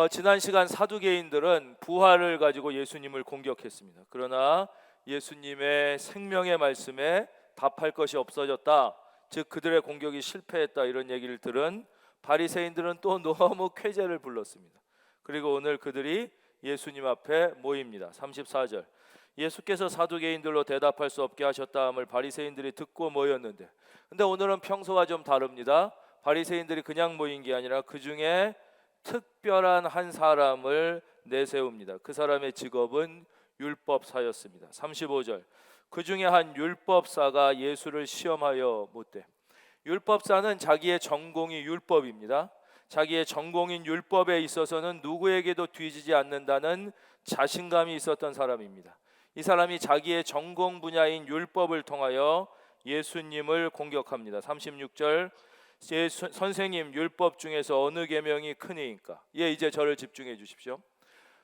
지난 시간 사두개인들은 부활을 가지고 예수님을 공격했습니다. 그러나 예수님의 생명의 말씀에 답할 것이 없어졌다, 즉 그들의 공격이 실패했다, 이런 얘기를 들은 바리새인들은 또 너무 쾌재를 불렀습니다. 그리고 오늘 그들이 예수님 앞에 모입니다. 34절, 예수께서 사두개인들로 대답할 수 없게 하셨다함을 바리새인들이 듣고 모였는데, 근데 오늘은 평소와 좀 다릅니다. 바리새인들이 그냥 모인 게 아니라 그 중에 특별한 한 사람을 내세웁니다. 그 사람의 직업은 율법사였습니다. 35절, 그 중에 한 율법사가 예수를 시험하여 묻되, 율법사는 자기의 전공이 율법입니다. 자기의 전공인 율법에 있어서는 누구에게도 뒤지지 않는다는 자신감이 있었던 사람입니다. 이 사람이 자기의 전공 분야인 율법을 통하여 예수님을 공격합니다. 36절, 선생님, 율법 중에서 어느 계명이 크니까? 이제 저를 집중해 주십시오.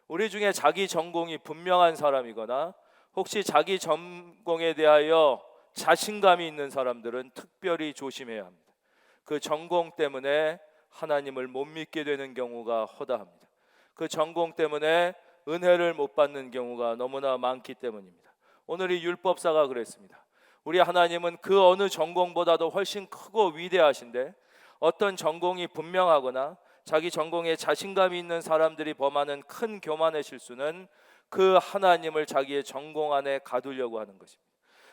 우리 중에 자기 전공이 분명한 사람이거나 혹시 자기 전공에 대하여 자신감이 있는 사람들은 특별히 조심해야 합니다. 그 전공 때문에 하나님을 못 믿게 되는 경우가 허다합니다. 그 전공 때문에 은혜를 못 받는 경우가 너무나 많기 때문입니다. 오늘 이 율법사가 그랬습니다. 우리 하나님은 그 어느 전공보다도 훨씬 크고 위대하신데, 어떤 전공이 분명하거나 자기 전공에 자신감이 있는 사람들이 범하는 큰 교만의 실수는 그 하나님을 자기의 전공 안에 가두려고 하는 것입니다.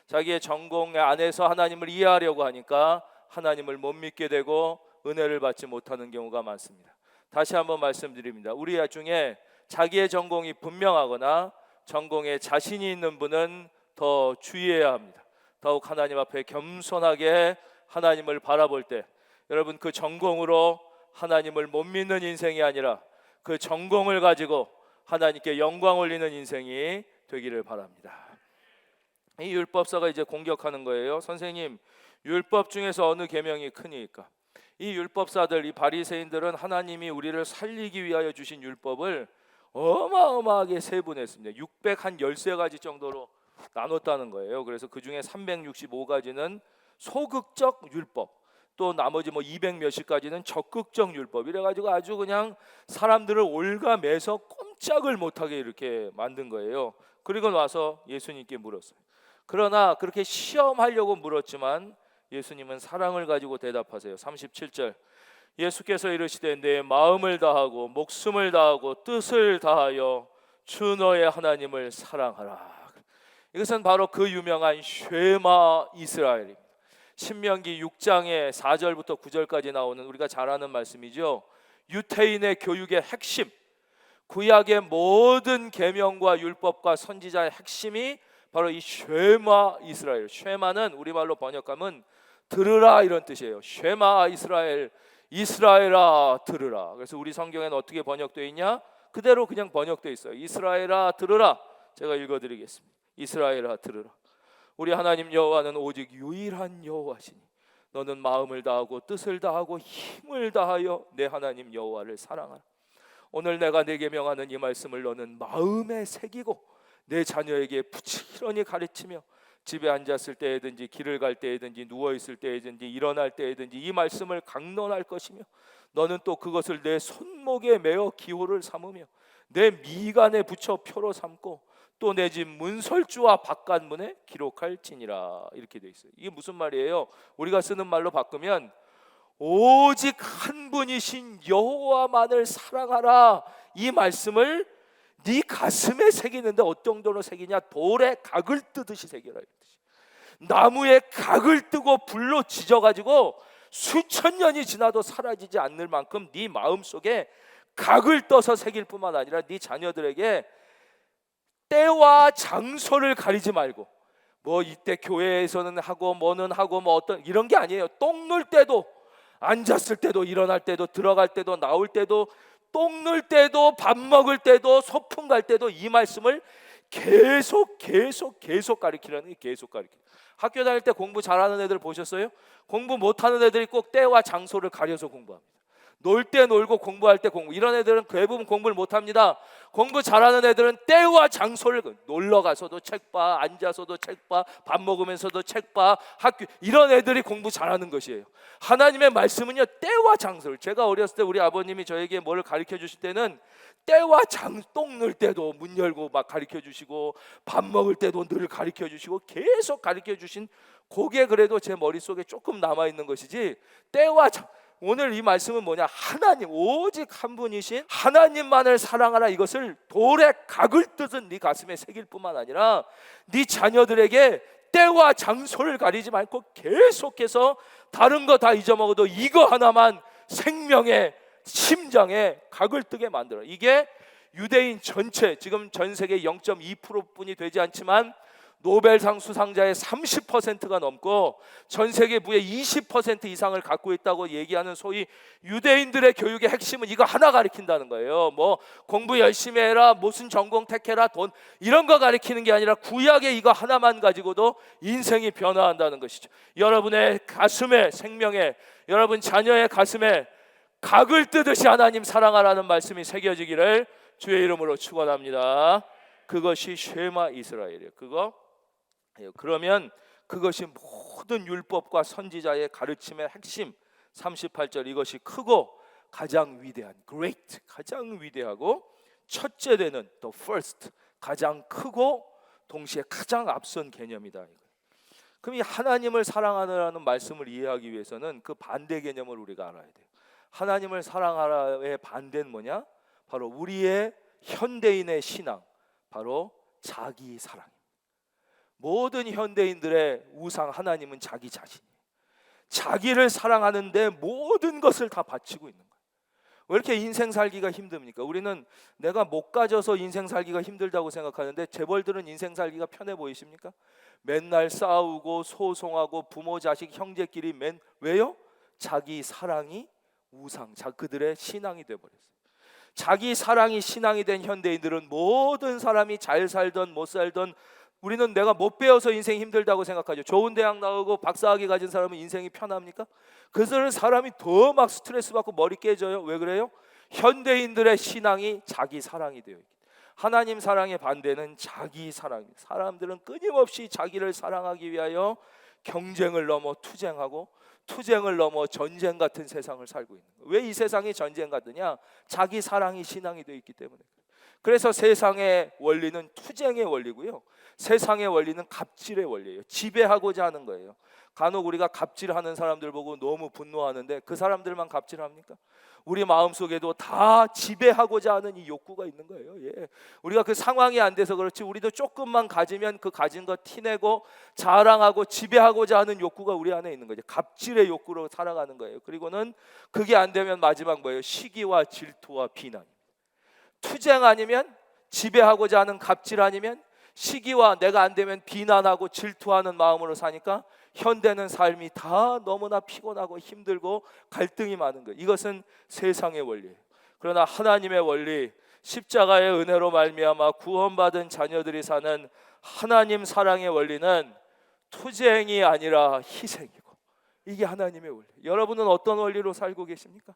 자기의 전공 안에서 하나님을 이해하려고 하니까 하나님을 못 믿게 되고 은혜를 받지 못하는 경우가 많습니다. 다시 한번 말씀드립니다. 우리 중에 자기의 전공이 분명하거나 전공에 자신이 있는 분은 더 주의해야 합니다. 더욱 하나님 앞에 겸손하게 하나님을 바라볼 때, 여러분, 그 전공으로 하나님을 못 믿는 인생이 아니라 그 전공을 가지고 하나님께 영광 올리는 인생이 되기를 바랍니다. 이 율법사가 이제 공격하는 거예요. 선생님, 율법 중에서 어느 계명이 크니까? 이 율법사들, 이 바리새인들은 하나님이 우리를 살리기 위하여 주신 율법을 어마어마하게 세분했습니다. 613가지 정도로 나눴다는 거예요. 그래서 그 중에 365가지는 소극적 율법, 또 나머지 200 몇십 가지는 적극적 율법, 이래가지고 아주 그냥 사람들을 올가매서 꼼짝을 못하게 이렇게 만든 거예요. 그리고 와서 예수님께 물었어요. 그러나 그렇게 시험하려고 물었지만 예수님은 사랑을 가지고 대답하세요. 37절, 예수께서 이르시되 내 마음을 다하고 목숨을 다하고 뜻을 다하여 주 너의 하나님을 사랑하라. 이것은 바로 그 유명한 쉐마 이스라엘입니다. 신명기 6장의 4절부터 9절까지 나오는 우리가 잘 아는 말씀이죠. 유태인의 교육의 핵심, 구약의 모든 계명과 율법과 선지자의 핵심이 바로 이 쉐마 이스라엘. 쉐마는 우리말로 번역하면 들으라, 이런 뜻이에요. 쉐마 이스라엘, 이스라엘아 들으라. 그래서 우리 성경에는 어떻게 번역되어 있냐? 그대로 그냥 번역되어 있어요. 이스라엘아 들으라. 제가 읽어드리겠습니다. 이스라엘아 들으라. 우리 하나님 여호와는 오직 유일한 여호와시니 너는 마음을 다하고 뜻을 다하고 힘을 다하여 내 하나님 여호와를 사랑하라. 오늘 내가 네게 명하는 이 말씀을 너는 마음에 새기고 내 자녀에게 부지런히 가르치며 집에 앉았을 때에든지 길을 갈 때에든지 누워있을 때에든지 일어날 때에든지 이 말씀을 강론할 것이며, 너는 또 그것을 내 손목에 매어 기호를 삼으며 내 미간에 붙여 표로 삼고 또 내 집 문설주와 바깥문에 기록할지니라. 이렇게 돼 있어요. 이게 무슨 말이에요? 우리가 쓰는 말로 바꾸면 오직 한 분이신 여호와만을 사랑하라, 이 말씀을 네 가슴에 새기는데 어떤 정도로 새기냐? 돌에 각을 뜨듯이 새겨라. 나무에 각을 뜨고 불로 지져가지고 수천 년이 지나도 사라지지 않을 만큼 네 마음속에 각을 떠서 새길 뿐만 아니라 네 자녀들에게 때와 장소를 가리지 말고, 이때 교회에서는 하고 뭐는 하고 어떤 이런 게 아니에요. 똥 눌 때도, 앉았을 때도, 일어날 때도, 들어갈 때도, 나올 때도, 똥 눌 때도, 밥 먹을 때도, 소풍 갈 때도 이 말씀을 계속 가르치라는 게, 계속 가르치라. 학교 다닐 때 공부 잘하는 애들 보셨어요? 공부 못하는 애들이 꼭 때와 장소를 가려서 공부합니다. 놀 때 놀고 공부할 때 공부. 이런 애들은 대부분 공부를 못합니다. 공부 잘하는 애들은 때와 장소를, 놀러 가서도 책 봐, 앉아서도 책 봐, 밥 먹으면서도 책 봐, 학교, 이런 애들이 공부 잘하는 것이에요. 하나님의 말씀은요, 때와 장소를. 제가 어렸을 때 우리 아버님이 저에게 뭘 가르쳐 주실 때는 때와 똥 넣을 때도 문 열고 막 가르쳐 주시고, 밥 먹을 때도 늘 가르쳐 주시고, 계속 가르쳐 주신 그게 그래도 제 머릿속에 조금 남아 있는 것이지, 때와 오늘 이 말씀은 뭐냐? 하나님, 오직 한 분이신 하나님만을 사랑하라. 이것을 돌에 각을 뜯은 네 가슴에 새길 뿐만 아니라 네 자녀들에게 때와 장소를 가리지 말고 계속해서 다른 거 다 잊어먹어도 이거 하나만 생명의 심장에 각을 뜨게 만들어. 이게 유대인 전체, 지금 전 세계 0.2%뿐이 되지 않지만 노벨상 수상자의 30%가 넘고 전 세계 부의 20% 이상을 갖고 있다고 얘기하는 소위 유대인들의 교육의 핵심은 이거 하나 가르친다는 거예요. 뭐 공부 열심히 해라, 무슨 전공 택해라, 돈, 이런 거 가르치는 게 아니라 구약의 이거 하나만 가지고도 인생이 변화한다는 것이죠. 여러분의 가슴에, 생명에, 여러분 자녀의 가슴에 각을 뜨듯이 하나님 사랑하라는 말씀이 새겨지기를 주의 이름으로 축원합니다. 그것이 쉐마 이스라엘이에요. 그러면 그것이 모든 율법과 선지자의 가르침의 핵심. 38절, 이것이 크고 가장 위대한, great, 가장 위대하고 첫째 되는, the first, 가장 크고 동시에 가장 앞선 개념이다. 그럼 이 하나님을 사랑하라는 말씀을 이해하기 위해서는 그 반대 개념을 우리가 알아야 돼요. 하나님을 사랑하라의 반대는 뭐냐? 바로 우리의 현대인의 신앙, 바로 자기 사랑. 모든 현대인들의 우상 하나님은 자기 자신이에요. 자기를 사랑하는데 모든 것을 다 바치고 있는 거예요. 왜 이렇게 인생 살기가 힘듭니까? 우리는 내가 못 가져서 인생 살기가 힘들다고 생각하는데 재벌들은 인생 살기가 편해 보이십니까? 맨날 싸우고 소송하고 부모 자식 형제끼리 왜요? 자기 사랑이 우상, 그들의 신앙이 되어버렸어요. 자기 사랑이 신앙이 된 현대인들은 모든 사람이 잘 살던 못 살던, 우리는 내가 못 배워서 인생이 힘들다고 생각하죠. 좋은 대학 나오고 박사학위 가진 사람은 인생이 편합니까? 그래서 사람이 더 막 스트레스 받고 머리 깨져요. 왜 그래요? 현대인들의 신앙이 자기 사랑이 되어 있기. 하나님 사랑의 반대는 자기 사랑. 사람들은 끊임없이 자기를 사랑하기 위하여 경쟁을 넘어 투쟁하고, 투쟁을 넘어 전쟁 같은 세상을 살고 있는 거예요. 왜 이 세상이 전쟁 같으냐? 자기 사랑이 신앙이 되어 있기 때문에. 그래서 세상의 원리는 투쟁의 원리고요, 세상의 원리는 갑질의 원리예요. 지배하고자 하는 거예요. 간혹 우리가 갑질하는 사람들 보고 너무 분노하는데 그 사람들만 갑질합니까? 우리 마음속에도 다 지배하고자 하는 이 욕구가 있는 거예요. 예. 우리가 그 상황이 안 돼서 그렇지, 우리도 조금만 가지면 그 가진 거 티내고 자랑하고 지배하고자 하는 욕구가 우리 안에 있는 거죠. 갑질의 욕구로 살아가는 거예요. 그리고는 그게 안 되면 마지막 뭐예요? 시기와 질투와 비난. 투쟁 아니면, 지배하고자 하는 갑질 아니면 시기와 내가 안 되면 비난하고 질투하는 마음으로 사니까 현대는 삶이 다 너무나 피곤하고 힘들고 갈등이 많은 거예요. 이것은 세상의 원리예요. 그러나 하나님의 원리, 십자가의 은혜로 말미암아 구원받은 자녀들이 사는 하나님 사랑의 원리는 투쟁이 아니라 희생이고, 이게 하나님의 원리. 여러분은 어떤 원리로 살고 계십니까?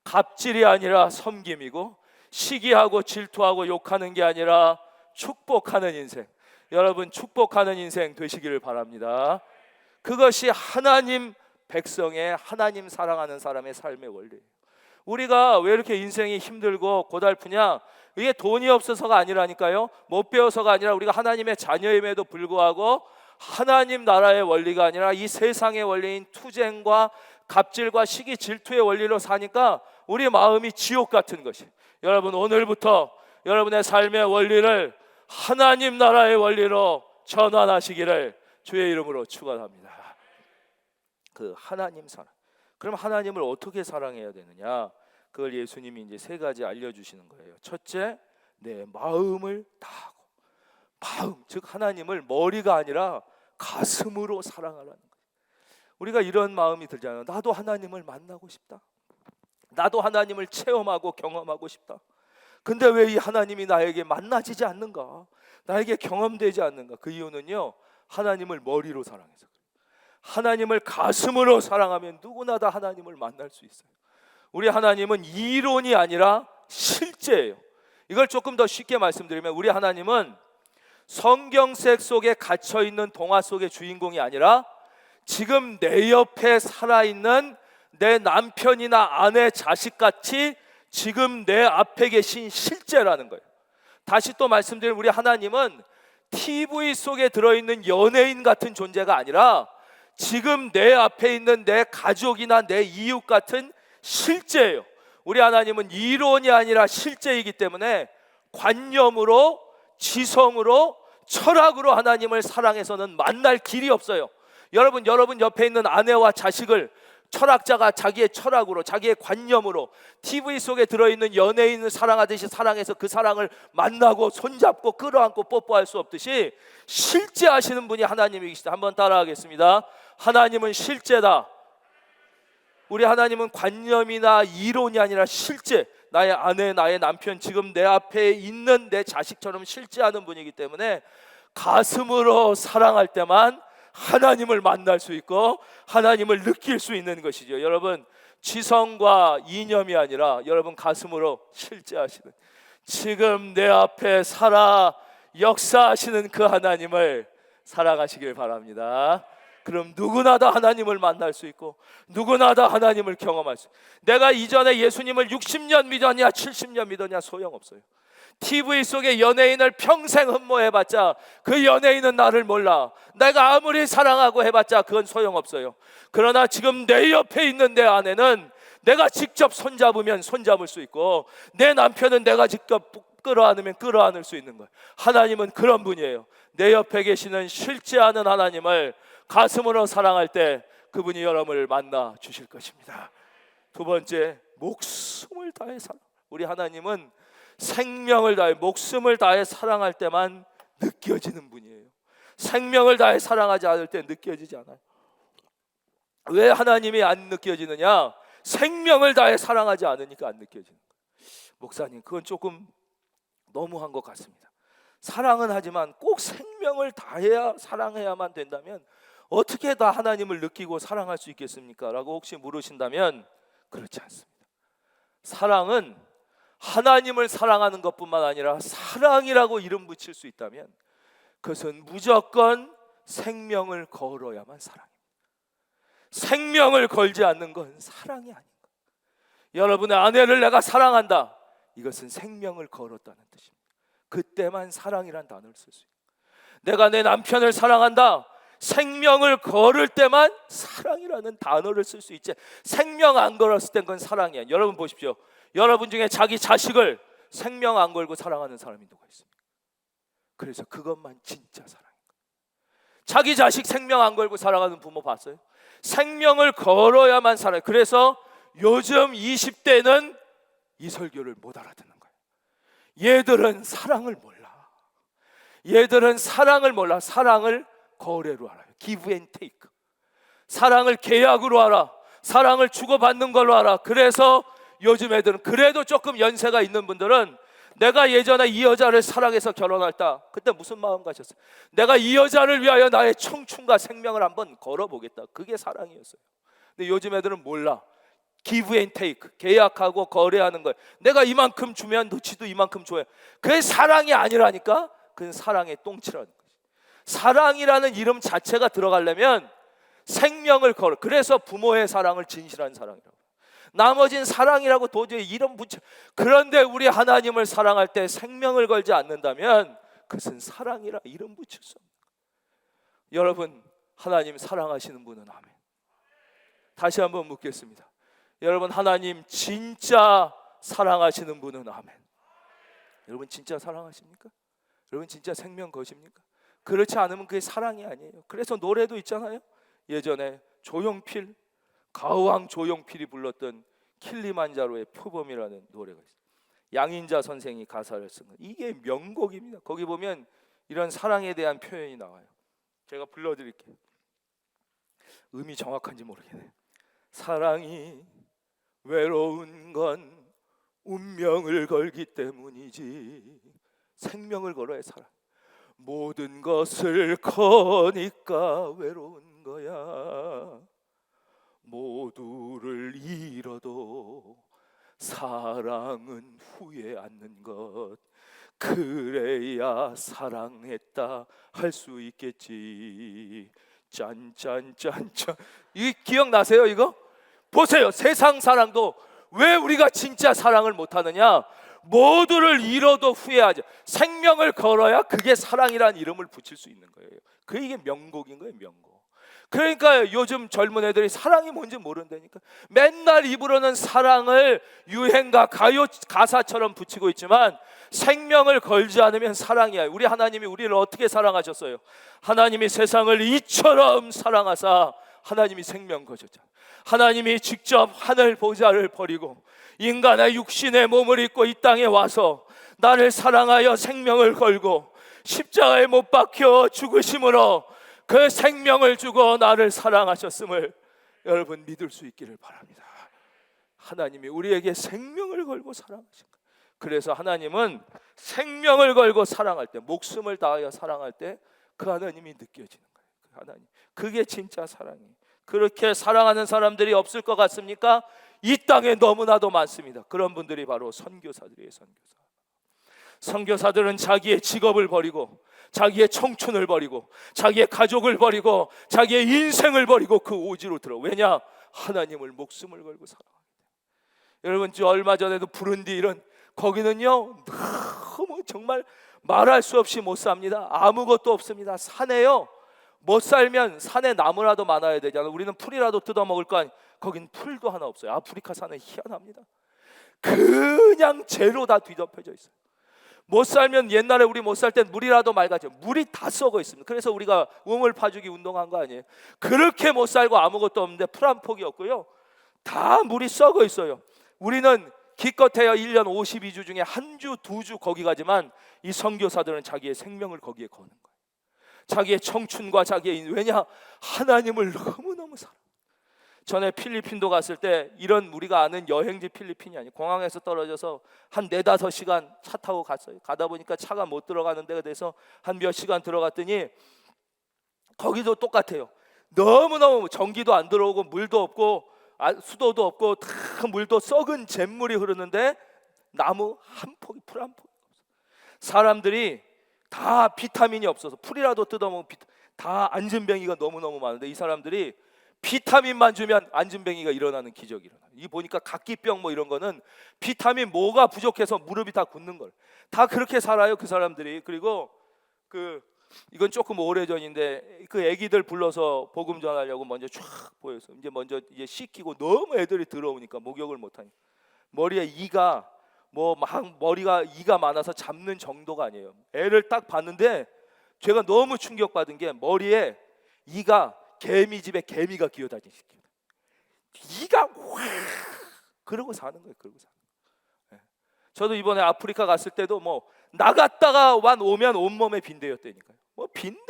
갑질이 아니라 섬김이고, 시기하고 질투하고 욕하는 게 아니라 축복하는 인생. 여러분, 축복하는 인생 되시기를 바랍니다. 그것이 하나님 백성의, 하나님 사랑하는 사람의 삶의 원리예요. 우리가 왜 이렇게 인생이 힘들고 고달프냐? 이게 돈이 없어서가 아니라니까요. 못 배워서가 아니라 우리가 하나님의 자녀임에도 불구하고 하나님 나라의 원리가 아니라 이 세상의 원리인 투쟁과 갑질과 시기 질투의 원리로 사니까 우리 마음이 지옥 같은 것이. 여러분, 오늘부터 여러분의 삶의 원리를 하나님 나라의 원리로 전환하시기를 주의 이름으로 축원합니다. 그 하나님 사랑. 그럼 하나님을 어떻게 사랑해야 되느냐? 그걸 예수님이 이제 세 가지 알려주시는 거예요. 첫째, 내 마음을 다하고. 마음, 즉 하나님을 머리가 아니라 가슴으로 사랑하라는 거예요. 우리가 이런 마음이 들잖아요. 나도 하나님을 만나고 싶다. 나도 하나님을 체험하고 경험하고 싶다. 근데 왜 이 하나님이 나에게 만나지지 않는가? 나에게 경험되지 않는가? 그 이유는요, 하나님을 머리로 사랑해서 그래요. 하나님을 가슴으로 사랑하면 누구나 다 하나님을 만날 수 있어요. 우리 하나님은 이론이 아니라 실제예요. 이걸 조금 더 쉽게 말씀드리면 우리 하나님은 성경책 속에 갇혀있는 동화 속의 주인공이 아니라 지금 내 옆에 살아있는 내 남편이나 아내, 자식같이 지금 내 앞에 계신 실제라는 거예요. 다시 또 말씀드리면 우리 하나님은 TV 속에 들어있는 연예인 같은 존재가 아니라 지금 내 앞에 있는 내 가족이나 내 이웃 같은 실제예요. 우리 하나님은 이론이 아니라 실제이기 때문에 관념으로, 지성으로, 철학으로 하나님을 사랑해서는 만날 길이 없어요. 여러분 옆에 있는 아내와 자식을 철학자가 자기의 철학으로, 자기의 관념으로 TV 속에 들어있는 연예인을 사랑하듯이 사랑해서 그 사랑을 만나고 손잡고 끌어안고 뽀뽀할 수 없듯이 실제 하시는 분이 하나님이시다. 한번 따라하겠습니다. 하나님은 실제다. 우리 하나님은 관념이나 이론이 아니라 실제, 나의 아내, 나의 남편, 지금 내 앞에 있는 내 자식처럼 실제하는 분이기 때문에 가슴으로 사랑할 때만 하나님을 만날 수 있고 하나님을 느낄 수 있는 것이죠. 여러분, 지성과 이념이 아니라 여러분 가슴으로 실제하시는, 지금 내 앞에 살아 역사하시는 그 하나님을 사랑하시길 바랍니다. 그럼 누구나 다 하나님을 만날 수 있고 누구나 다 하나님을 경험할 수 있어요. 내가 이전에 예수님을 60년 믿었냐 70년 믿었냐 소용없어요. TV 속의 연예인을 평생 흠모해봤자 그 연예인은 나를 몰라. 내가 아무리 사랑하고 해봤자 그건 소용없어요. 그러나 지금 내 옆에 있는 내 아내는 내가 직접 손잡으면 손잡을 수 있고 내 남편은 내가 직접 끌어안으면 끌어안을 수 있는 거예요. 하나님은 그런 분이에요. 내 옆에 계시는 실제하는 하나님을 가슴으로 사랑할 때 그분이 여러분을 만나 주실 것입니다. 두 번째, 목숨을 다해 사랑. 우리 하나님은 생명을 다해, 목숨을 다해 사랑할 때만 느껴지는 분이에요. 생명을 다해 사랑하지 않을 때 느껴지지 않아요. 왜 하나님이 안 느껴지느냐? 생명을 다해 사랑하지 않으니까 안 느껴지는 거예요. 목사님, 그건 조금 너무한 것 같습니다. 사랑은 하지만 꼭 생명을 다해야 사랑해야만 된다면 어떻게 다 하나님을 느끼고 사랑할 수 있겠습니까? 라고 혹시 물으신다면 그렇지 않습니다. 사랑은 하나님을 사랑하는 것뿐만 아니라 사랑이라고 이름 붙일 수 있다면 그것은 무조건 생명을 걸어야만 사랑입니다. 생명을 걸지 않는 건 사랑이 아닌 거예요. 여러분의 아내를 내가 사랑한다, 이것은 생명을 걸었다는 뜻입니다. 그때만 사랑이란 단어를 쓸 수 있어요. 내가 내 남편을 사랑한다, 생명을 걸을 때만 사랑이라는 단어를 쓸 수 있지, 생명 안 걸었을 땐 그건 사랑이야. 여러분 보십시오. 여러분 중에 자기 자식을 생명 안 걸고 사랑하는 사람이 누가 있습니까? 그래서 그것만 진짜 사랑인 거예요. 자기 자식 생명 안 걸고 사랑하는 부모 봤어요? 생명을 걸어야만 살아요. 그래서 요즘 20대는 이 설교를 못 알아듣는 거예요. 얘들은 사랑을 몰라. 얘들은 사랑을 몰라. 사랑을 거래로 알아요. give and take. 사랑을 계약으로 알아. 사랑을 주고받는 걸로 알아. 그래서 요즘 애들은, 그래도 조금 연세가 있는 분들은 내가 예전에 이 여자를 사랑해서 결혼할 때 그때 무슨 마음 가졌어요? 내가 이 여자를 위하여 나의 청춘과 생명을 한번 걸어보겠다. 그게 사랑이었어요. 근데 요즘 애들은 몰라. give and take, 계약하고 거래하는 거예요. 내가 이만큼 주면 너치도 이만큼 줘요. 그게 사랑이 아니라니까. 그건 사랑의 똥치라는 거예요. 사랑이라는 이름 자체가 들어가려면 생명을 걸어. 그래서 부모의 사랑을 진실한 사랑이라고. 나머진 사랑이라고 도저히 이름 붙여. 그런데 우리 하나님을 사랑할 때 생명을 걸지 않는다면 그것은 사랑이라 이름 붙일 수 없는 거예요. 여러분, 하나님 사랑하시는 분은 아멘. 다시 한번 묻겠습니다. 여러분, 하나님 진짜 사랑하시는 분은 아멘. 여러분 진짜 사랑하십니까? 여러분 진짜 생명 거십니까? 그렇지 않으면 그게 사랑이 아니에요. 그래서 노래도 있잖아요. 예전에 조용필, 가왕 조용필이 불렀던 킬리만자로의 표범이라는 노래가 있어요. 양인자 선생이 가사를 쓴 거. 이게 명곡입니다. 거기 보면 이런 사랑에 대한 표현이 나와요. 제가 불러드릴게요. 음이 정확한지 모르겠네요. 사랑이 외로운 건 운명을 걸기 때문이지. 생명을 걸어야 사랑. 모든 것을 거니까 외로운 거야. 모두를 잃어도 사랑은 후회 않는 것, 그래야 사랑했다 할 수 있겠지. 짠짠짠짠. 이 기억나세요 이거? 보세요. 세상 사랑도 왜 우리가 진짜 사랑을 못하느냐? 모두를 잃어도 후회하지, 생명을 걸어야 그게 사랑이란 이름을 붙일 수 있는 거예요. 이게 명곡인 거예요, 명곡. 그러니까 요즘 젊은 애들이 사랑이 뭔지 모른다니까. 맨날 입으로는 사랑을 유행가 가요 가사처럼 붙이고 있지만 생명을 걸지 않으면 사랑이야. 우리 하나님이 우리를 어떻게 사랑하셨어요? 하나님이 세상을 이처럼 사랑하사 하나님이 생명 거셨잖아요. 하나님이 직접 하늘 보좌를 버리고 인간의 육신의 몸을 입고 이 땅에 와서 나를 사랑하여 생명을 걸고 십자가에 못 박혀 죽으심으로 그 생명을 주고 나를 사랑하셨음을 여러분 믿을 수 있기를 바랍니다. 하나님이 우리에게 생명을 걸고 사랑하신 거예요. 그래서 하나님은 생명을 걸고 사랑할 때, 목숨을 다하여 사랑할 때 그 하나님이 느껴지는 거예요. 그 하나님, 그게 진짜 사랑이에요. 그렇게 사랑하는 사람들이 없을 것 같습니까? 이 땅에 너무나도 많습니다. 그런 분들이 바로 선교사들이에요. 선교사들은 자기의 직업을 버리고 자기의 청춘을 버리고 자기의 가족을 버리고 자기의 인생을 버리고 그 오지로 들어. 왜냐? 하나님을 목숨을 걸고 사랑하기 때문에. 여러분, 저 얼마 전에도 부룬디 이런 거기는요 너무 정말 말할 수 없이 못 삽니다. 아무것도 없습니다. 산에요, 못 살면 산에 나무라도 많아야 되잖아요. 우리는 풀이라도 뜯어먹을 거 아니에요. 거긴 풀도 하나 없어요. 아프리카 산은 희한합니다. 그냥 재로 다 뒤덮여져 있어요. 못 살면, 옛날에 우리 못 살 땐 물이라도 맑아져. 물이 다 썩어 있습니다. 그래서 우리가 우물 파주기 운동한 거 아니에요. 그렇게 못 살고 아무것도 없는데 풀 한 폭이 없고요, 다 물이 썩어 있어요. 우리는 기껏해야 1년 52주 중에 한 주, 2주 거기 가지만 이 선교사들은 자기의 생명을 거기에 거는 거예요. 자기의 청춘과 자기의 왜냐? 하나님을 너무너무 사랑. 전에 필리핀도 갔을 때 이런 우리가 아는 여행지 필리핀이 아니에요. 공항에서 떨어져서 한 4-5시간 차 타고 갔어요. 가다 보니까 차가 못 들어가는 데가 돼서 한 몇 시간 들어갔더니 거기도 똑같아요. 너무너무 전기도 안 들어오고 물도 없고 수도도 없고 다 물도 썩은 잿물이 흐르는데 나무 한 폭이, 풀 한 폭이 없어요. 사람들이 다 비타민이 없어서 풀이라도 뜯어먹으면 다 안진뱅이가 너무너무 많은데 이 사람들이 비타민만 주면 안진뱅이가 일어나는 기적이 일어나요. 이 보니까 각기병 뭐 이런 거는 비타민 뭐가 부족해서 무릎이 다 굳는 걸. 다 그렇게 살아요 그 사람들이. 그리고 이건 조금 오래전인데 그 애기들 불러서 복음 전하려고 먼저 쫙 보여서 먼저 씻기고 너무 애들이 들어오니까 목욕을 못하니까 머리에 이가 머리가 이가 많아서 잡는 정도가 아니에요. 애를 딱 봤는데 제가 너무 충격받은 게 머리에 이가 개미집에 개미가 기어다니는 시킵니다. 이가 확 그러고 사는 거예요. 그러고 사는 거예요. 저도 이번에 아프리카 갔을 때도 나갔다가 오면 온몸에 빈대였다니까요. 빈대,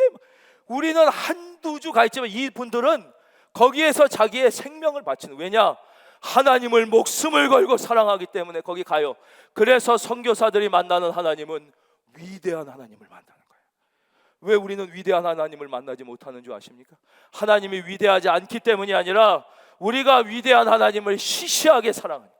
우리는 한두 주 가 있지만 이분들은 거기에서 자기의 생명을 바치는, 왜냐? 하나님을 목숨을 걸고 사랑하기 때문에 거기 가요. 그래서 선교사들이 만나는 하나님은 위대한 하나님을 만나는 거예요. 왜 우리는 위대한 하나님을 만나지 못하는 줄 아십니까? 하나님이 위대하지 않기 때문이 아니라 우리가 위대한 하나님을 시시하게 사랑하니까,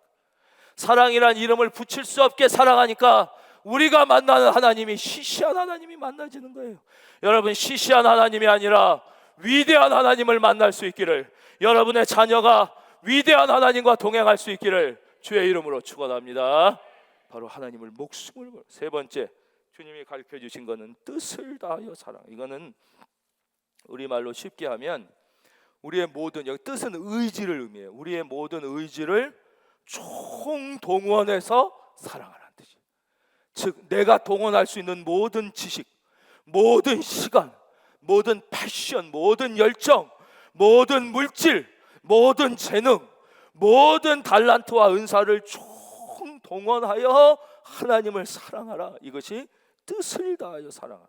사랑이란 이름을 붙일 수 없게 사랑하니까 우리가 만나는 하나님이 시시한 하나님이 만나지는 거예요. 여러분, 시시한 하나님이 아니라 위대한 하나님을 만날 수 있기를, 여러분의 자녀가 위대한 하나님과 동행할 수 있기를 주의 이름으로 축원합니다. 바로 하나님을 목숨을 걸고. 세 번째, 주님이 가르쳐 주신 것은 뜻을 다하여 사랑. 이거는 우리말로 쉽게 하면 우리의 모든, 여기 뜻은 의지를 의미해요. 우리의 모든 의지를 총동원해서 사랑하라는 뜻이. 즉 내가 동원할 수 있는 모든 지식, 모든 시간, 모든 패션, 모든 열정, 모든 물질, 모든 재능, 모든 달란트와 은사를 총동원하여 하나님을 사랑하라. 이것이 뜻을 다하여 사랑하라.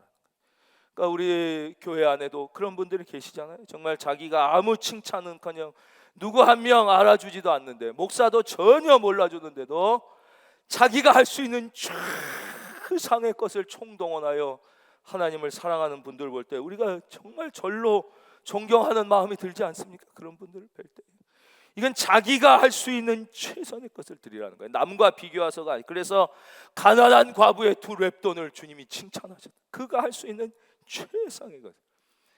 그러니까 우리 교회 안에도 그런 분들이 계시잖아요. 정말 자기가 아무 칭찬은커녕 누구 한 명 알아주지도 않는데, 목사도 전혀 몰라주는데도 자기가 할 수 있는 최상의 것을 총동원하여 하나님을 사랑하는 분들 볼 때 우리가 정말 절로 존경하는 마음이 들지 않습니까? 그런 분들을 뵐 때 이건 자기가 할 수 있는 최선의 것을 드리라는 거예요. 남과 비교해서가 아니에요. 그래서 가난한 과부의 2렙돈을 주님이 칭찬하셨다. 그가 할 수 있는 최상의 것.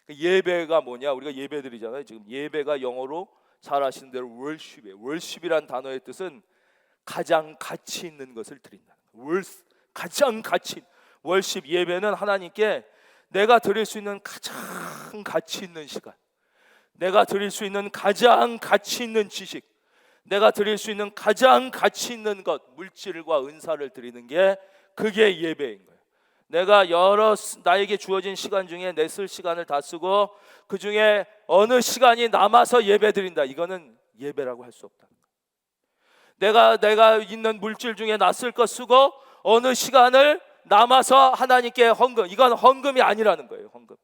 예배가 뭐냐? 우리가 예배 드리잖아요. 지금 예배가 영어로 잘 아시는 대로 worship이에요. worship이란 단어의 뜻은 가장 가치 있는 것을 드린다. 가장 가치 있는 worship, 예배는 하나님께 내가 드릴 수 있는 가장 가치 있는 시간, 내가 드릴 수 있는 가장 가치 있는 지식, 내가 드릴 수 있는 가장 가치 있는 것, 물질과 은사를 드리는 게 그게 예배인 거예요. 내가 나에게 주어진 시간 중에 내 쓸 시간을 다 쓰고 그 중에 어느 시간이 남아서 예배 드린다. 이거는 예배라고 할 수 없다. 내가 있는 물질 중에 나 쓸 것 쓰고 어느 시간을 남아서 하나님께 헌금. 이건 헌금이 아니라는 거예요. 헌금.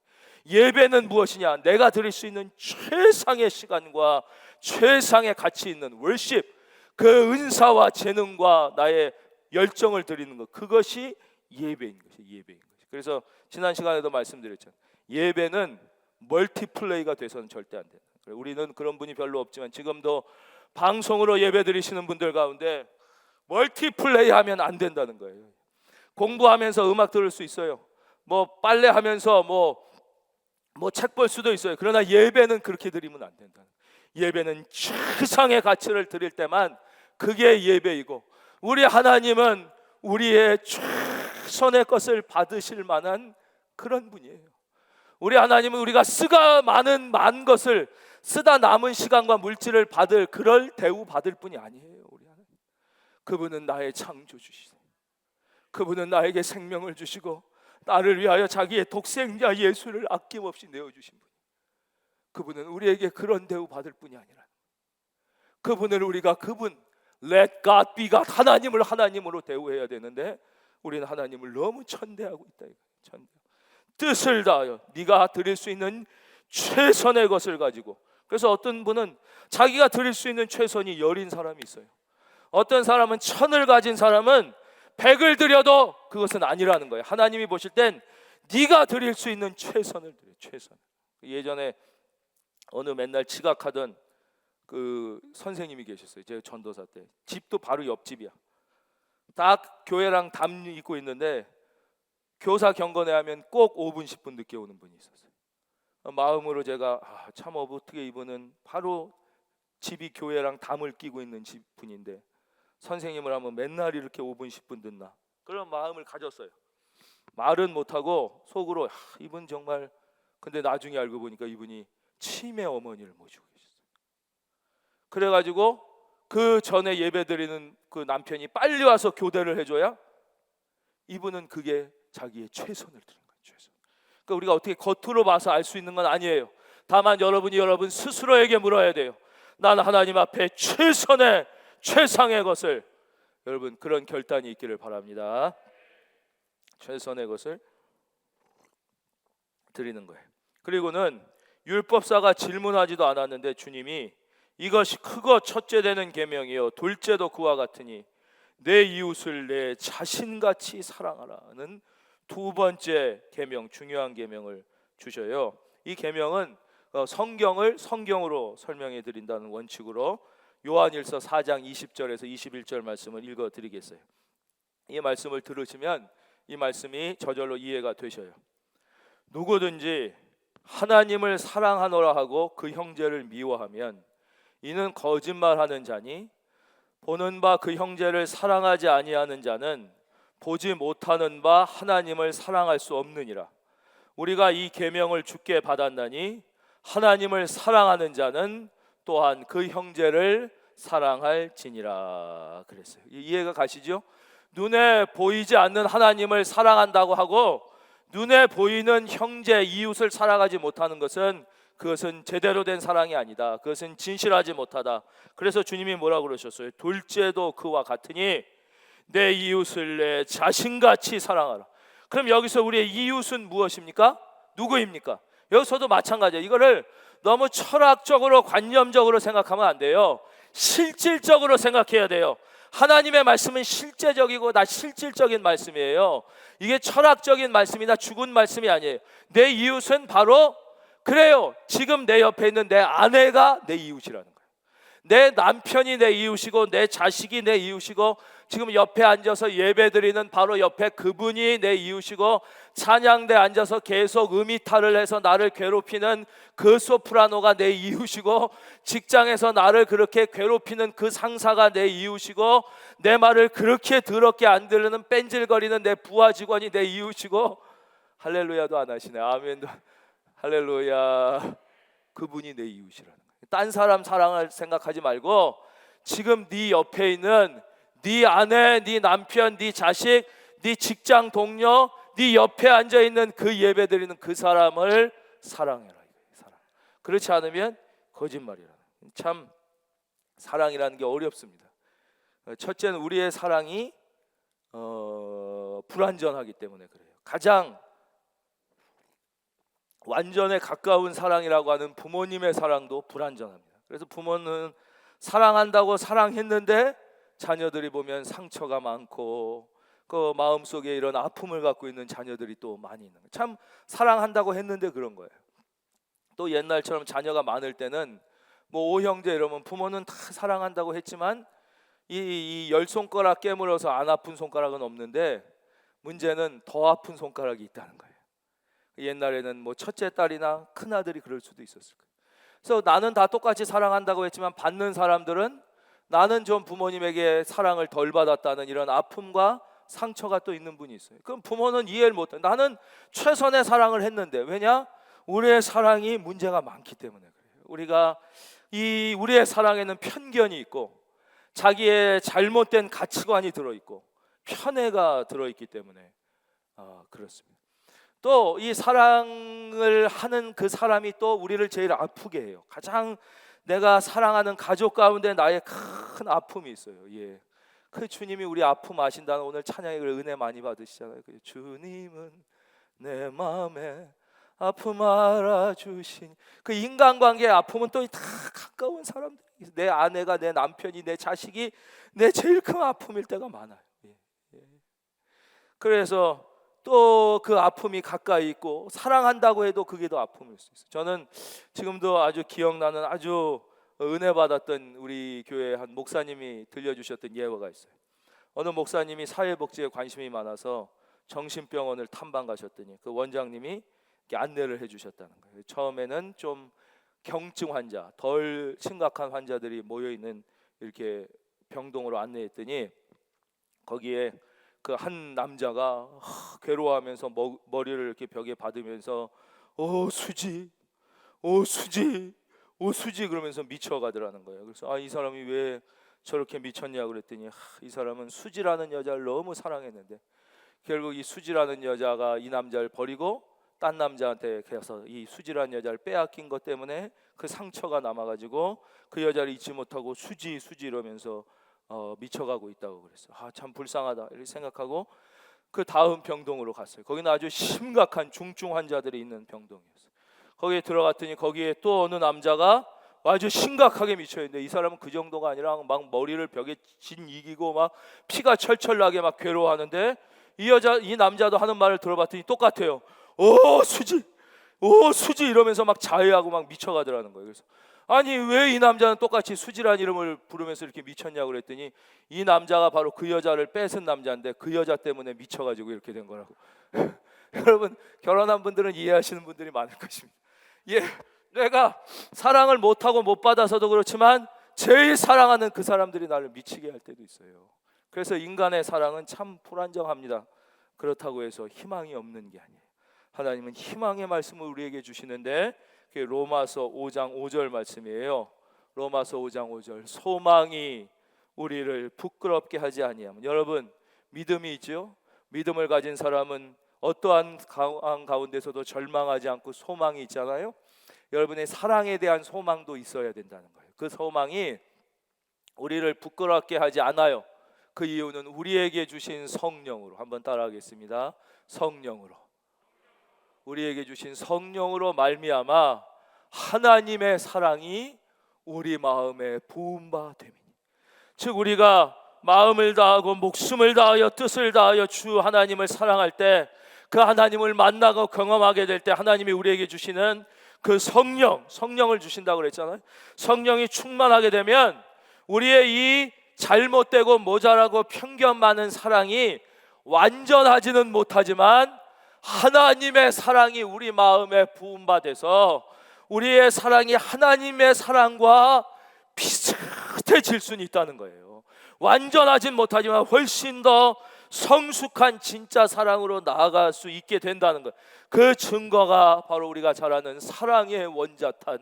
예배는 무엇이냐? 내가 드릴 수 있는 최상의 시간과 최상의 가치 있는 월십, 그 은사와 재능과 나의 열정을 드리는 것, 그것이 예배인 것이 예배인 것이. 그래서 지난 시간에도 말씀드렸죠. 예배는 멀티플레이가 돼서는 절대 안 된다. 우리는 그런 분이 별로 없지만 지금도 방송으로 예배 드리시는 분들 가운데 멀티플레이 하면 안 된다는 거예요. 공부하면서 음악 들을 수 있어요. 뭐 빨래하면서 뭐 책 볼 수도 있어요. 그러나 예배는 그렇게 드리면 안 된다. 예배는 최상의 가치를 드릴 때만 그게 예배이고, 우리 하나님은 우리의 최선의 것을 받으실 만한 그런 분이에요. 우리 하나님은 우리가 많은 것을 쓰다 남은 시간과 물질을 받을 그럴 대우 받을 분이 아니에요. 우리 하나님, 그분은 나의 창조주시세요. 그분은 나에게 생명을 주시고 나를 위하여 자기의 독생자 예수를 아낌없이 내어주신 분. 그분은 우리에게 그런 대우 받을 분이 아니라, 그분을 우리가 Let God be God, 하나님을 하나님으로 대우해야 되는데 우리는 하나님을 너무 천대하고 있다. 뜻을 다하여 네가 드릴 수 있는 최선의 것을 가지고. 그래서 어떤 분은 자기가 드릴 수 있는 최선이 10인 사람이 있어요. 어떤 사람은 1000을 가진 사람은 100을 드려도 그것은 아니라는 거예요. 하나님이 보실 땐 네가 드릴 수 있는 최선을 드려. 최선. 예전에 어느 맨날 지각하던 그 선생님이 계셨어요. 제 전도사 때. 집도 바로 옆집이야. 딱 교회랑 담 있고 있는데 교사 경건회 하면 꼭 5분 10분 늦게 오는 분이 있었어요. 마음으로 제가 참 어떻게 이분은 바로 집이 교회랑 담을 끼고 있는 분인데 선생님을 하면 맨날 이렇게 5분 10분 듣나, 그런 마음을 가졌어요. 말은 못하고 속으로 이분 정말. 근데 나중에 알고 보니까 이분이 치매 어머니를 모시고 계셨어요. 그래가지고 그 전에 예배 드리는 그 남편이 빨리 와서 교대를 해줘야 이분은 그게 자기의 최선을 드린 거예요. 최선. 그러니까 우리가 어떻게 겉으로 봐서 알 수 있는 건 아니에요. 다만 여러분 스스로에게 물어야 돼요. 난 하나님 앞에 최상의 것을, 여러분 그런 결단이 있기를 바랍니다. 최선의 것을 드리는 거예요. 그리고는 율법사가 질문하지도 않았는데 주님이 이것이 크고 첫째 되는 계명이요 둘째도 그와 같으니 내 이웃을 내 자신같이 사랑하라는 두 번째 계명, 중요한 계명을 주셔요. 이 계명은 성경을 성경으로 설명해 드린다는 원칙으로 요한일서 4장 20절에서 21절 말씀을 읽어 드리겠어요. 이 말씀을 들으시면 이 말씀이 저절로 이해가 되셔요. 누구든지 하나님을 사랑하노라 하고 그 형제를 미워하면 이는 거짓말하는 자니 보는 바 그 형제를 사랑하지 아니하는 자는 보지 못하는 바 하나님을 사랑할 수 없느니라. 우리가 이 계명을 주께 받았나니 하나님을 사랑하는 자는 또한 그 형제를 사랑할지니라 그랬어요. 이해가 가시죠? 눈에 보이지 않는 하나님을 사랑한다고 하고 눈에 보이는 형제, 이웃을 사랑하지 못하는 것은 그것은 제대로 된 사랑이 아니다. 그것은 진실하지 못하다. 그래서 주님이 뭐라고 그러셨어요? 둘째도 그와 같으니 내 이웃을 내 자신같이 사랑하라. 그럼 여기서 우리의 이웃은 무엇입니까? 누구입니까? 여기서도 마찬가지예요. 이거를 너무 철학적으로 관념적으로 생각하면 안 돼요. 실질적으로 생각해야 돼요. 하나님의 말씀은 실제적이고 다 실질적인 말씀이에요. 이게 철학적인 말씀이나 죽은 말씀이 아니에요. 내 이웃은 바로 그래요. 지금 내 옆에 있는 내 아내가 내 이웃이라는 거예요. 내 남편이 내 이웃이고 내 자식이 내 이웃이고 지금 옆에 앉아서 예배드리는 바로 옆에 그분이 내 이웃이고 찬양대에 앉아서 계속 음이탈을 해서 나를 괴롭히는 그 소프라노가 내 이웃이고 직장에서 나를 그렇게 괴롭히는 그 상사가 내 이웃이고 내 말을 그렇게 더럽게 안 들으는 뺀질거리는 내 부하 직원이 내 이웃이고 할렐루야도 안 하시네. 아멘도. 할렐루야. 그분이 내 이웃이라는 거예요. 딴 사람 사랑을 생각하지 말고 지금 네 옆에 있는 네 아내, 네 남편, 네 자식, 네 직장 동료, 네 옆에 앉아 있는 그 예배드리는 그 사람을 사랑해라. 사랑. 그렇지 않으면 거짓말이라. 참 사랑이라는 게 어렵습니다. 첫째는 우리의 사랑이 불완전하기 때문에 그래요. 가장 완전에 가까운 사랑이라고 하는 부모님의 사랑도 불완전합니다. 그래서 부모는 사랑한다고 사랑했는데 자녀들이 보면 상처가 많고 그 마음속에 이런 아픔을 갖고 있는 자녀들이 또 많이 있는 거예요. 참 사랑한다고 했는데 그런 거예요. 또 옛날처럼 자녀가 많을 때는 뭐 오형제 이러면 부모는 다 사랑한다고 했지만 이 열 손가락 깨물어서 안 아픈 손가락은 없는데 문제는 더 아픈 손가락이 있다는 거예요. 옛날에는 뭐 첫째 딸이나 큰 아들이 그럴 수도 있었을 거예요. 그래서 나는 다 똑같이 사랑한다고 했지만 받는 사람들은 나는 좀 부모님에게 사랑을 덜 받았다는 이런 아픔과 상처가 또 있는 분이 있어요. 그럼 부모는 이해를 못해. 나는 최선의 사랑을 했는데 왜냐? 우리의 사랑이 문제가 많기 때문에 그래요. 우리의 사랑에는 편견이 있고 자기의 잘못된 가치관이 들어있고 편애가 들어있기 때문에 그렇습니다. 또 이 사랑을 하는 그 사람이 또 우리를 제일 아프게 해요. 가장 내가 사랑하는 가족 가운데 나의 큰 아픔이 있어요. 예. 그 주님이 우리 아픔 아신다는 오늘 찬양의 은혜 많이 받으시잖아요. 주님은 내 마음에 아픔 알아주신 그 인간관계의 아픔은 또 다 가까운 사람들, 내 아내가, 내 남편이, 내 자식이 내 제일 큰 아픔일 때가 많아요. 예. 그래서 또 그 아픔이 가까이 있고 사랑한다고 해도 그게 더 아픔일 수 있어요. 저는 지금도 아주 기억나는 아주 은혜 받았던 우리 교회 한 목사님이 들려주셨던 예화가 있어요. 어느 목사님이 사회복지에 관심이 많아서 정신병원을 탐방 가셨더니 그 원장님이 안내를 해주셨다는 거예요. 처음에는 좀 경증 환자, 덜 심각한 환자들이 모여있는 이렇게 병동으로 안내했더니 거기에 그 한 남자가 괴로워하면서 머리를 이렇게 벽에 받으면서 수지 그러면서 미쳐가더라는 거예요. 그래서 이 사람이 왜 저렇게 미쳤냐 그랬더니 이 사람은 수지라는 여자를 너무 사랑했는데 결국 이 수지라는 여자가 이 남자를 버리고 딴 남자한테 가서 이 수지라는 여자를 빼앗긴 것 때문에 그 상처가 남아가지고 그 여자를 잊지 못하고 수지 이러면서 미쳐가고 있다고 그랬어요. 참 불쌍하다 이렇게 생각하고 그 다음 병동으로 갔어요. 거기는 아주 심각한 중증 환자들이 있는 병동이었어요. 거기에 들어갔더니 거기에 또 어느 남자가 아주 심각하게 미쳐있는데 이 사람은 그 정도가 아니라 막 머리를 벽에 이기고 막 피가 철철 나게 막 괴로워하는데 이 남자도 하는 말을 들어봤더니 똑같아요. 수지 이러면서 막 자해하고 막 미쳐가더라는 거예요. 그래서 아니 왜 이 남자는 똑같이 수지란 이름을 부르면서 이렇게 미쳤냐고 그랬더니 이 남자가 바로 그 여자를 뺏은 남자인데 그 여자 때문에 미쳐가지고 이렇게 된 거라고. 여러분 결혼한 분들은 이해하시는 분들이 많을 것입니다. 예, 내가 사랑을 못하고 못 받아서도 그렇지만 제일 사랑하는 그 사람들이 나를 미치게 할 때도 있어요. 그래서 인간의 사랑은 참 불안정합니다. 그렇다고 해서 희망이 없는 게 아니에요. 하나님은 희망의 말씀을 우리에게 주시는데 그게 로마서 5장 5절 말씀이에요. 로마서 5장 5절 소망이 우리를 부끄럽게 하지 아니하면. 여러분 믿음이 있죠? 믿음을 가진 사람은 어떠한 상황 가운데서도 절망하지 않고 소망이 있잖아요. 여러분의 사랑에 대한 소망도 있어야 된다는 거예요. 그 소망이 우리를 부끄럽게 하지 않아요. 그 이유는 우리에게 주신 성령으로. 한번 따라하겠습니다. 성령으로. 우리에게 주신 성령으로 말미암아 하나님의 사랑이 우리 마음에 부은 바 됨이니. 즉 우리가 마음을 다하고 목숨을 다하여 뜻을 다하여 주 하나님을 사랑할 때 그 하나님을 만나고 경험하게 될 때 하나님이 우리에게 주시는 그 성령을 주신다고 그랬잖아요. 성령이 충만하게 되면 우리의 이 잘못되고 모자라고 편견 많은 사랑이 완전하지는 못하지만 하나님의 사랑이 우리 마음에 부음받아서 우리의 사랑이 하나님의 사랑과 비슷해질 수는 있다는 거예요. 완전하진 못하지만 훨씬 더 성숙한 진짜 사랑으로 나아갈 수 있게 된다는 것. 그 증거가 바로 우리가 잘 아는 사랑의 원자탄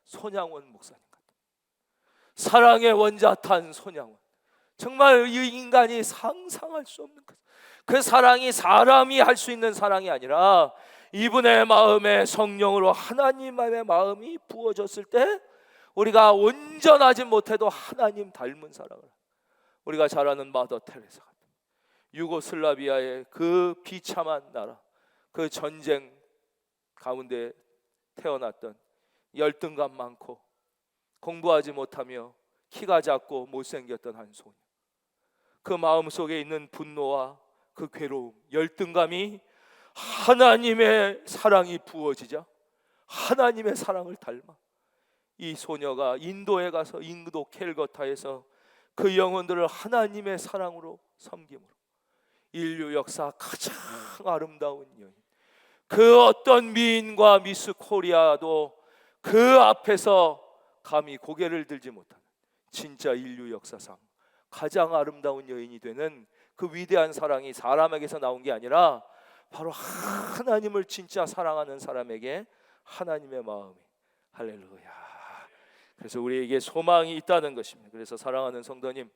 손양원 목사님 같아요. 사랑의 원자탄 손양원. 정말 이 인간이 상상할 수 없는 것. 그 사랑이 사람이 할 수 있는 사랑이 아니라 이분의 마음에 성령으로 하나님의 마음이 부어졌을 때 우리가 온전하지 못해도 하나님 닮은 사랑을, 우리가 잘 아는 마더 테레사, 유고슬라비아의 그 비참한 나라, 그 전쟁 가운데 태어났던 열등감 많고 공부하지 못하며 키가 작고 못생겼던 한 소녀, 그 마음속에 있는 분노와 그 괴로움, 열등감이 하나님의 사랑이 부어지자 하나님의 사랑을 닮아 이 소녀가 인도에 가서 인도 캘거타에서 그 영혼들을 하나님의 사랑으로 섬김으로 인류 역사 가장 아름다운 여인, 그 어떤 미인과 미스 코리아도 그 앞에서 감히 고개를 들지 못하는 진짜 인류 역사상 가장 아름다운 여인이 되는 그 위대한 사랑이 사람에게서 나온 게 아니라 바로 하나님을 진짜 사랑하는 사람에게 하나님의 마음이, 할렐루야. 그래서 우리에게 소망이 있다는 것입니다. 그래서 사랑하는 성도님,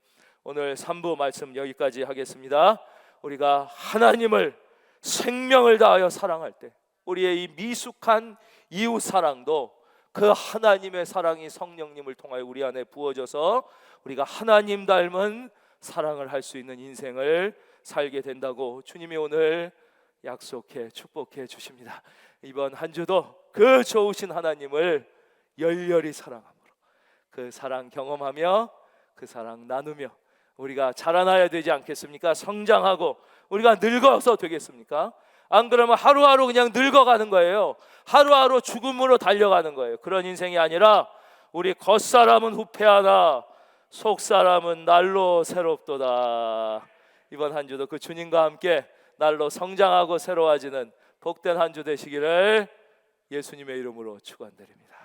오늘 3부 말씀 여기까지 하겠습니다. 우리가 하나님을 생명을 다하여 사랑할 때 우리의 이 미숙한 이웃 사랑도 그 하나님의 사랑이 성령님을 통하여 우리 안에 부어져서 우리가 하나님 닮은 사랑을 할 수 있는 인생을 살게 된다고 주님이 오늘 약속해 축복해 주십니다. 이번 한 주도 그 좋으신 하나님을 열렬히 사랑함으로 그 사랑 경험하며 그 사랑 나누며 우리가 자라나야 되지 않겠습니까? 성장하고 우리가 늙어서 되겠습니까? 안 그러면 하루하루 그냥 늙어가는 거예요. 하루하루 죽음으로 달려가는 거예요. 그런 인생이 아니라 우리 겉사람은 후패하나 속사람은 날로 새롭도다. 이번 한 주도 그 주님과 함께 날로 성장하고 새로워지는 복된 한 주 되시기를 예수님의 이름으로 축원드립니다.